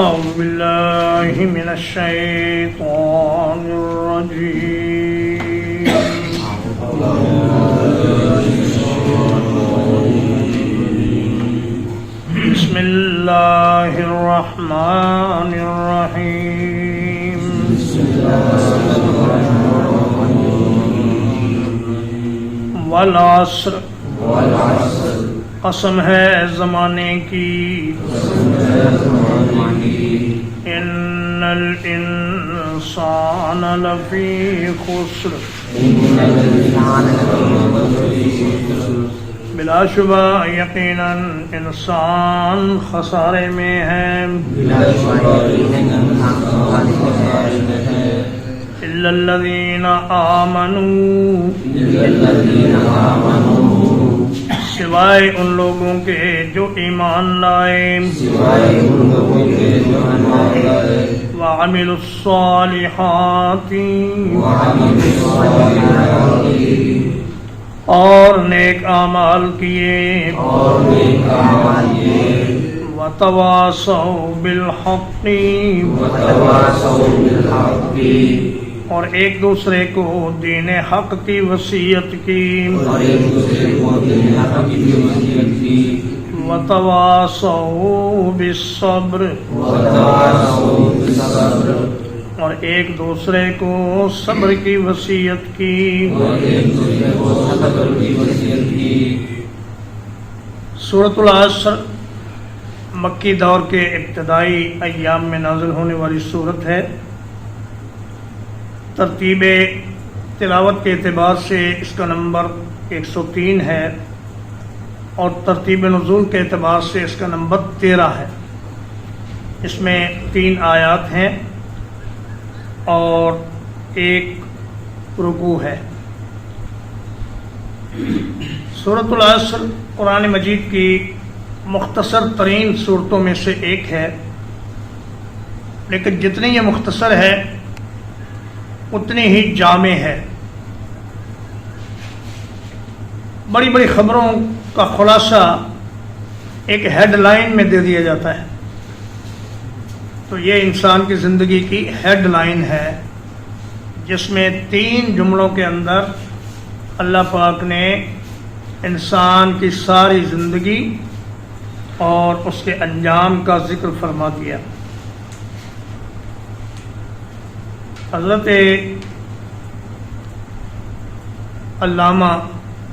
أعوذ بالله من الشيطان الرجيم بسم الله الرحمن الرحيم والعصر قسم ہے زمانے کی ان الانسان لفی خسر بلا شبہ یقیناً انسان خسارے میں ہے الا الذین آمنوا سوائے ان لوگوں کے جو ایمان لائے وعملوا الصالحات اور نیک اعمال کیے وتواصوا بالحق اور ایک دوسرے کو دین حق کی وصیت کی وتواصوا بالصبر اور ایک دوسرے کو صبر کی وصیت کی سورۃ العصر مکی دور کے ابتدائی ایام میں نازل ہونے والی سورت ہے۔ ترتیب تلاوت کے اعتبار سے اس کا نمبر 103 ہے اور ترتیب نزول کے اعتبار سے اس کا نمبر 13 ہے۔ اس میں 3 آیات ہیں اور 1 رکوع ہے۔ سورۃ العصر قرآن مجید کی مختصر ترین صورتوں میں سے ایک ہے، لیکن جتنی یہ مختصر ہے اتنی ہی جامع ہے۔ بڑی بڑی خبروں کا خلاصہ ایک ہیڈ لائن میں دے دیا جاتا ہے، تو یہ انسان کی زندگی کی ہیڈ لائن ہے، جس میں 3 جملوں کے اندر اللہ پاک نے انسان کی ساری زندگی اور اس کے انجام کا ذکر فرما دیا۔ حضرت علامہ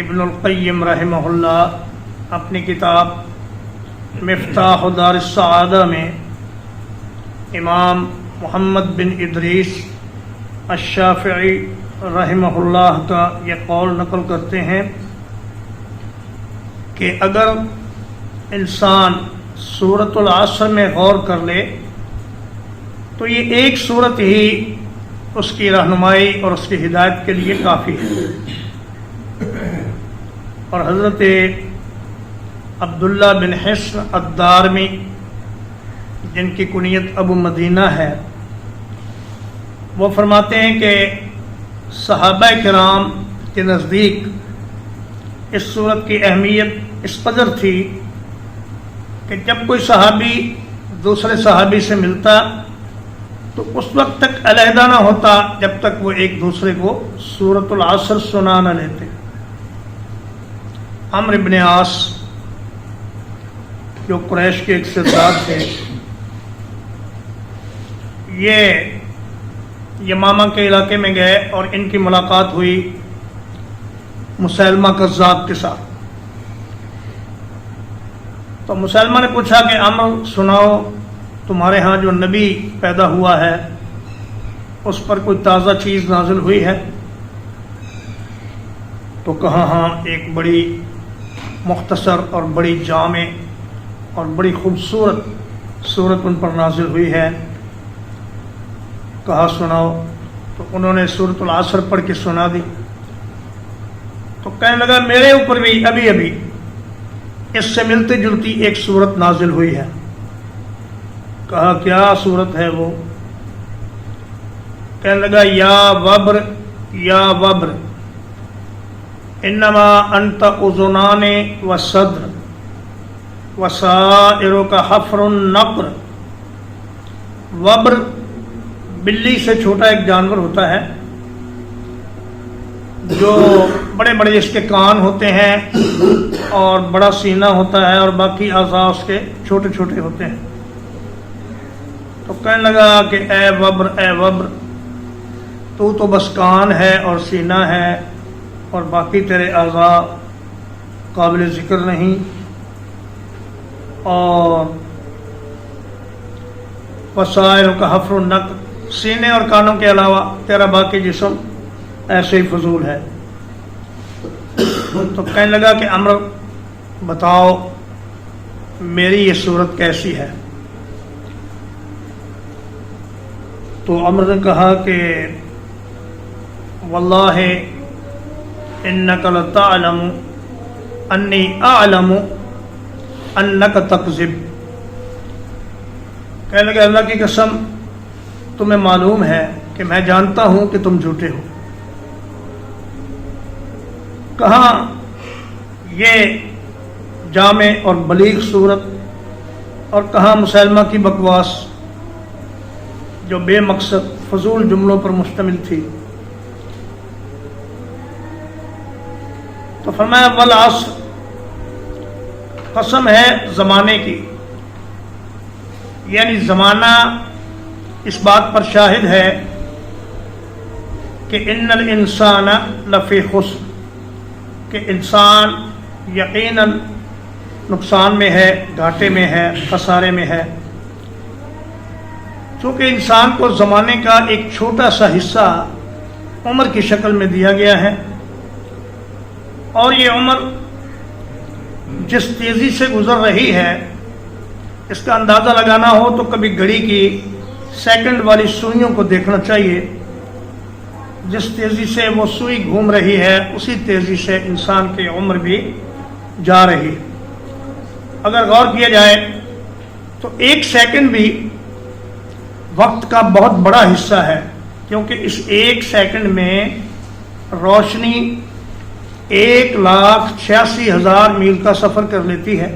ابن القیم رحمہ اللہ اپنی کتاب مفتاح دار السعادہ میں امام محمد بن ادریس الشافعی رحمہ اللہ کا یہ قول نقل کرتے ہیں کہ اگر انسان سورۃ العصر میں غور کر لے تو یہ ایک سورت ہی اس کی رہنمائی اور اس کی ہدایت کے لیے کافی ہے۔ اور حضرت عبداللہ بن حصن الدارمی جن کی کنیت ابو مدینہ ہے، وہ فرماتے ہیں کہ صحابہ کرام کے نزدیک اس سورت کی اہمیت اس قدر تھی کہ جب کوئی صحابی دوسرے صحابی سے ملتا تو اس وقت تک علیحدہ نہ ہوتا جب تک وہ ایک دوسرے کو سورۃ العصر سنا نہ لیتے۔ عمرو بن عاص جو قریش کے ایک سردار تھے، یہ یمامہ کے علاقے میں گئے اور ان کی ملاقات ہوئی مسیلمہ کذاب کے ساتھ۔ تو مسلمہ نے پوچھا کہ عمرو سناؤ، تمہارے ہاں جو نبی پیدا ہوا ہے اس پر کوئی تازہ چیز نازل ہوئی ہے؟ تو کہا ہاں، ایک بڑی مختصر اور بڑی جامع اور بڑی خوبصورت سورت ان پر نازل ہوئی ہے۔ کہا سناؤ، تو انہوں نے سورۃ العصر پڑھ کے سنا دی۔ تو کہنے لگا میرے اوپر بھی ابھی اس سے ملتی جلتی ایک سورت نازل ہوئی ہے۔ کہا کیا سورت ہے وہ؟ کہنے لگا یا وبر انما انت اذنان وصدر وسائرک حفر النقر وبر بلی سے چھوٹا ایک جانور ہوتا ہے جو بڑے بڑے اس کے کان ہوتے ہیں اور بڑا سینہ ہوتا ہے اور باقی اعضاء اس کے چھوٹے چھوٹے ہوتے ہیں. تو کہنے لگا کہ اے وبر تو بس کان ہے اور سینہ ہے اور باقی تیرے اعضاء قابل ذکر نہیں، اور وسائل کا حفر النق، سینے اور کانوں کے علاوہ تیرا باقی جسم ایسے ہی فضول ہے. تو کہنے لگا کہ عمر بتاؤ میری یہ صورت کیسی ہے. تو عمر نے کہا کہ واللہ انک لتعلم انی اعلم انک تکذب. کہنے لگا اللہ کی قسم تمہیں معلوم ہے کہ میں جانتا ہوں کہ تم جھوٹے ہو. کہاں یہ جامع اور بلیغ صورت اور کہاں مسلمہ کی بکواس جو بے مقصد فضول جملوں پر مشتمل تھی. تو فرمایا والعصر، قسم ہے زمانے کی، یعنی زمانہ اس بات پر شاہد ہے کہ ان الانسان لفی خسر، کہ انسان یقیناً نقصان میں ہے، گھاٹے میں ہے، خسارے میں ہے. چونکہ انسان کو زمانے کا ایک چھوٹا سا حصہ عمر کی شکل میں دیا گیا ہے، اور یہ عمر جس تیزی سے گزر رہی ہے اس کا اندازہ لگانا ہو تو کبھی گھڑی کی سیکنڈ والی سوئیوں کو دیکھنا چاہیے. جس تیزی سے وہ سوئی گھوم رہی ہے اسی تیزی سے انسان کی عمر بھی جا رہی. اگر غور کیا جائے تو ایک سیکنڈ بھی وقت کا بہت بڑا حصہ ہے، کیونکہ اس ایک سیکنڈ میں روشنی 1,86,000 میل کا سفر کر لیتی ہے،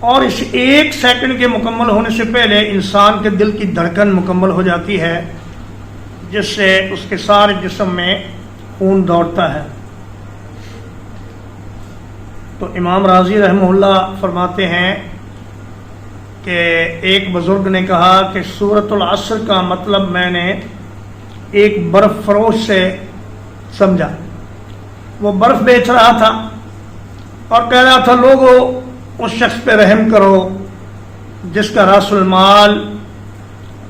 اور اس ایک سیکنڈ کے مکمل ہونے سے پہلے انسان کے دل کی دھڑکن مکمل ہو جاتی ہے، جس سے اس کے سارے جسم میں خون دوڑتا ہے. تو امام راضی رحمہ اللہ فرماتے ہیں کہ ایک بزرگ نے کہا کہ سورۃ العصر کا مطلب میں نے ایک برف فروش سے سمجھا. وہ برف بیچ رہا تھا اور کہہ رہا تھا لوگوں اس شخص پہ رحم کرو جس کا راس المال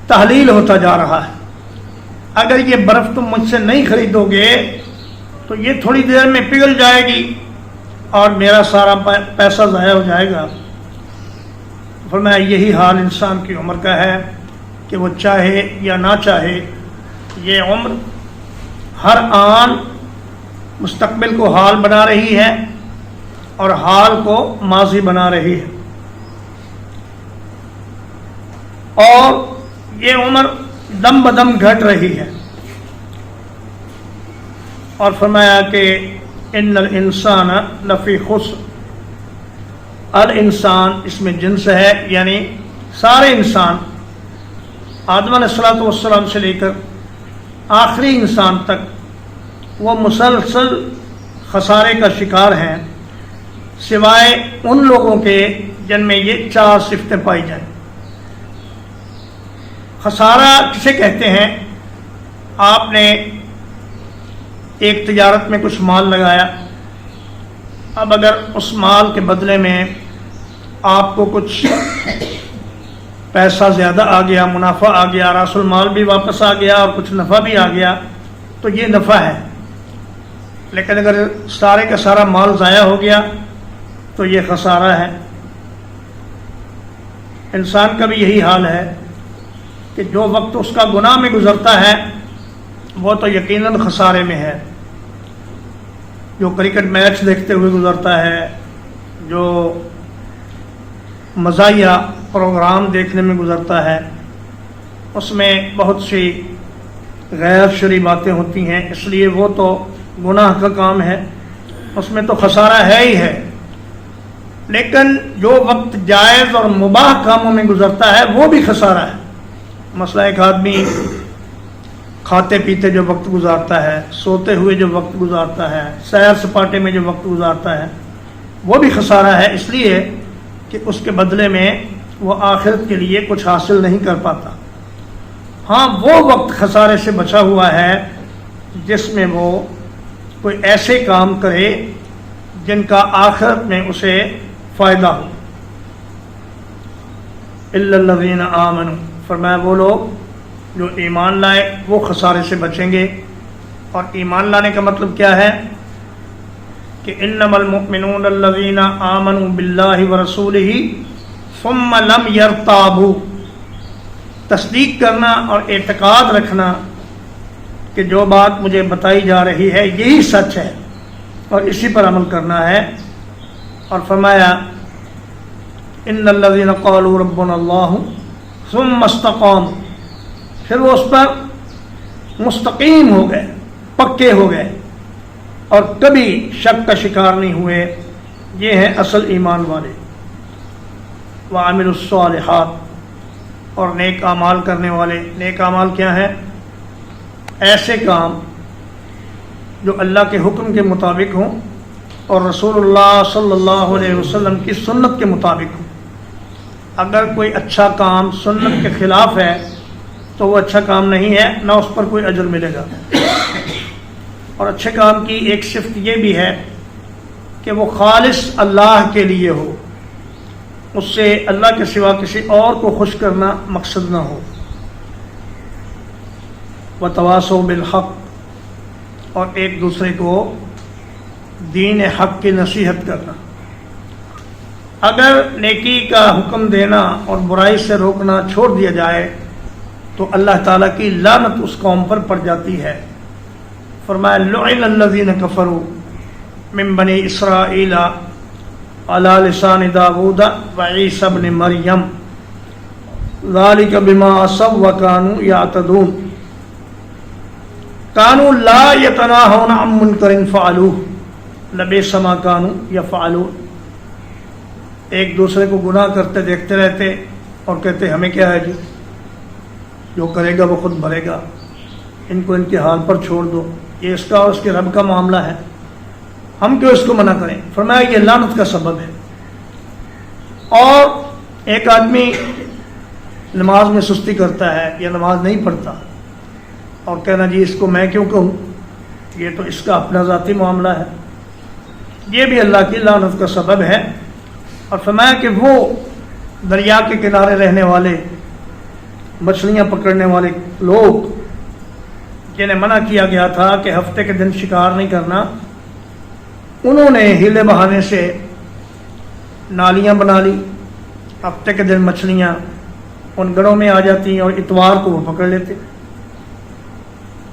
تحلیل ہوتا جا رہا ہے. اگر یہ برف تم مجھ سے نہیں خریدو گے تو یہ تھوڑی دیر میں پگھل جائے گی اور میرا سارا پیسہ ضائع ہو جائے گا. فرمایا یہی حال انسان کی عمر کا ہے کہ وہ چاہے یا نہ چاہے یہ عمر ہر آن مستقبل کو حال بنا رہی ہے اور حال کو ماضی بنا رہی ہے. اور یہ عمر دم بدم گھٹ رہی ہے. اور فرمایا کہ ان الانسان لفی خسر. الانسان اس میں جنس ہے، یعنی سارے انسان آدم علیہ الصلوۃ والسلام سے لے کر آخری انسان تک وہ مسلسل خسارے کا شکار ہیں، سوائے ان لوگوں کے جن میں یہ 4 صفتیں پائی جائیں. خسارہ کسے کہتے ہیں؟ آپ نے ایک تجارت میں کچھ مال لگایا، اب اگر اس مال کے بدلے میں آپ کو کچھ پیسہ زیادہ آ گیا، منافع آ گیا، راس المال بھی واپس آ گیا اور کچھ نفع بھی آ گیا تو یہ نفع ہے. لیکن اگر سارے کا سارا مال ضائع ہو گیا تو یہ خسارہ ہے. انسان کا بھی یہی حال ہے کہ جو وقت اس کا گناہ میں گزرتا ہے وہ تو یقیناً خسارے میں ہے. جو کرکٹ میچ دیکھتے ہوئے گزرتا ہے، جو مزاحیہ پروگرام دیکھنے میں گزرتا ہے، اس میں بہت سی غیر شرعی باتیں ہوتی ہیں، اس لیے وہ تو گناہ کا کام ہے، اس میں تو خسارہ ہے ہی ہے. لیکن جو وقت جائز اور مباح کاموں میں گزرتا ہے وہ بھی خسارہ ہے. مثلا ایک آدمی کھاتے پیتے جو وقت گزارتا ہے، سوتے ہوئے جو وقت گزارتا ہے، سیر سپاٹے میں جو وقت گزارتا ہے، وہ بھی خسارہ ہے، اس لیے کہ اس کے بدلے میں وہ آخرت کے لیے کچھ حاصل نہیں کر پاتا. ہاں وہ وقت خسارے سے بچا ہوا ہے جس میں وہ کوئی ایسے کام کرے جن کا آخرت میں اسے فائدہ ہو. الا الذین آمنوا، فرمایا وہ لوگ جو ایمان لائے وہ خسارے سے بچیں گے. اور ایمان لانے کا مطلب کیا ہے کہ انما المؤمنون الذین آمنوا باللہ ورسولہ ثم لم یرتابوا، تصدیق کرنا اور اعتقاد رکھنا کہ جو بات مجھے بتائی جا رہی ہے یہی سچ ہے اور اسی پر عمل کرنا ہے. اور فرمایا ان الذین قالوا ربنا اللہ ثم استقاموا، پھر وہ اس پر مستقیم ہو گئے، پکے ہو گئے اور کبھی شک کا شکار نہیں ہوئے. یہ ہیں اصل ایمان والے. وعملوا الصالحات، اور نیک اعمال کرنے والے. نیک اعمال کیا ہیں؟ ایسے کام جو اللہ کے حکم کے مطابق ہوں اور رسول اللہ صلی اللہ علیہ وسلم کی سنت کے مطابق ہوں. اگر کوئی اچھا کام سنت کے خلاف ہے تو وہ اچھا کام نہیں ہے، نہ اس پر کوئی اجر ملے گا. اور اچھے کام کی ایک صفت یہ بھی ہے کہ وہ خالص اللہ کے لیے ہو، اس سے اللہ کے سوا کسی اور کو خوش کرنا مقصد نہ ہو. وتواصوا بالحق، اور ایک دوسرے کو دین حق کی نصیحت کرنا. اگر نیکی کا حکم دینا اور برائی سے روکنا چھوڑ دیا جائے تو اللہ تعالیٰ کی لعنت اس قوم پر پڑ جاتی ہے. فرمایا لعن الذین کفروا من بنی اسرائیل علی لسان داؤد وعیسی ابن مریم ذلک بما عصوا وکانوا یعتدون کانوا لا یتناہون عن منکر فعلوہ لبئس ما کانوا یفعلون. ایک دوسرے کو گناہ کرتے دیکھتے رہتے اور کہتے ہمیں کیا ہے جی، جو کرے گا وہ خود بھرے گا، ان کو ان کے حال پر چھوڑ دو، یہ اس کا اور اس کے رب کا معاملہ ہے، ہم کیوں اس کو منع کریں. فرمایا یہ لعنت کا سبب ہے. اور ایک آدمی نماز میں سستی کرتا ہے یا نماز نہیں پڑھتا اور کہنا جی اس کو میں کیوں کہوں، یہ تو اس کا اپنا ذاتی معاملہ ہے، یہ بھی اللہ کی لعنت کا سبب ہے. اور فرمایا کہ وہ دریا کے کنارے رہنے والے مچھلیاں پکڑنے والے لوگ جنہیں منع کیا گیا تھا کہ ہفتے کے دن شکار نہیں کرنا، انہوں نے ہیلے بہانے سے نالیاں بنا لی. ہفتے کے دن مچھلیاں ان گڑوں میں آ جاتی اور اتوار کو وہ پکڑ لیتے.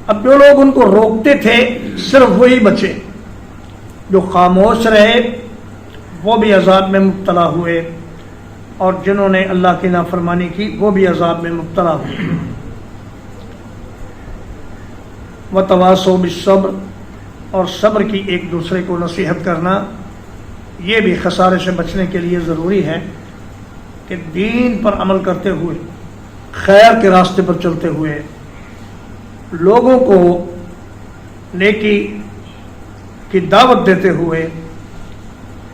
اب جو لوگ ان کو روکتے تھے صرف وہی بچے، جو خاموش رہے وہ بھی عذاب میں مبتلا ہوئے، اور جنہوں نے اللہ کی نافرمانی کی وہ بھی عذاب میں مبتلا ہوئے. وتواصوا بالصبر، اور صبر کی ایک دوسرے کو نصیحت کرنا، یہ بھی خسارے سے بچنے کے لیے ضروری ہے کہ دین پر عمل کرتے ہوئے، خیر کے راستے پر چلتے ہوئے، لوگوں کو نیکی کی دعوت دیتے ہوئے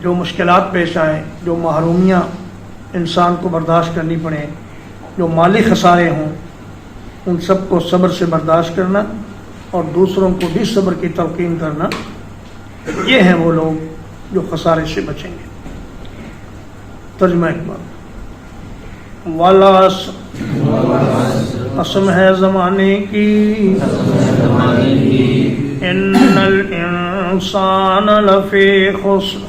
جو مشکلات پیش آئیں، جو محرومیاں انسان کو برداشت کرنی پڑیں، جو مالی خسارے ہوں، ان سب کو صبر سے برداشت کرنا اور دوسروں کو بھی صبر کی تلقین کرنا، یہ ہیں وہ لوگ جو خسارے سے بچیں گے. ترجمہ اقبال. والا قسم ہے زمانے کی ان الانسان لفی خسر،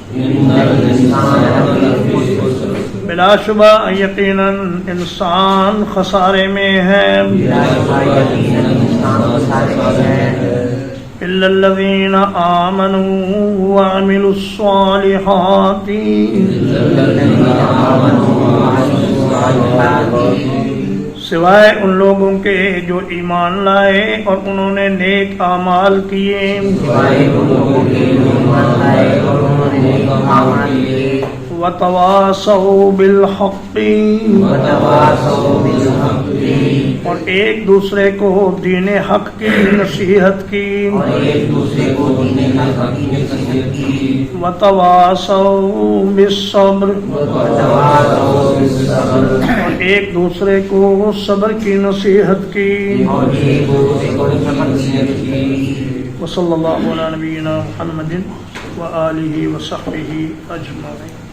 بلا شبہ یقیناً انسان خسارے میں ہے. الا الذین آمنوا وعملوا الصالحات، سوائے ان لوگوں کے جو ایمان لائے اور انہوں نے نیک اعمال کیے. وتواصوا بالحق اور ایک دوسرے کو دین حق کی نصیحت کی وتواصوا بالصبر اور ایک دوسرے کو صبر کی نصیحت کی وصلی اللہ علی نبینا محمد وآلہ وصحبہ اجمعین.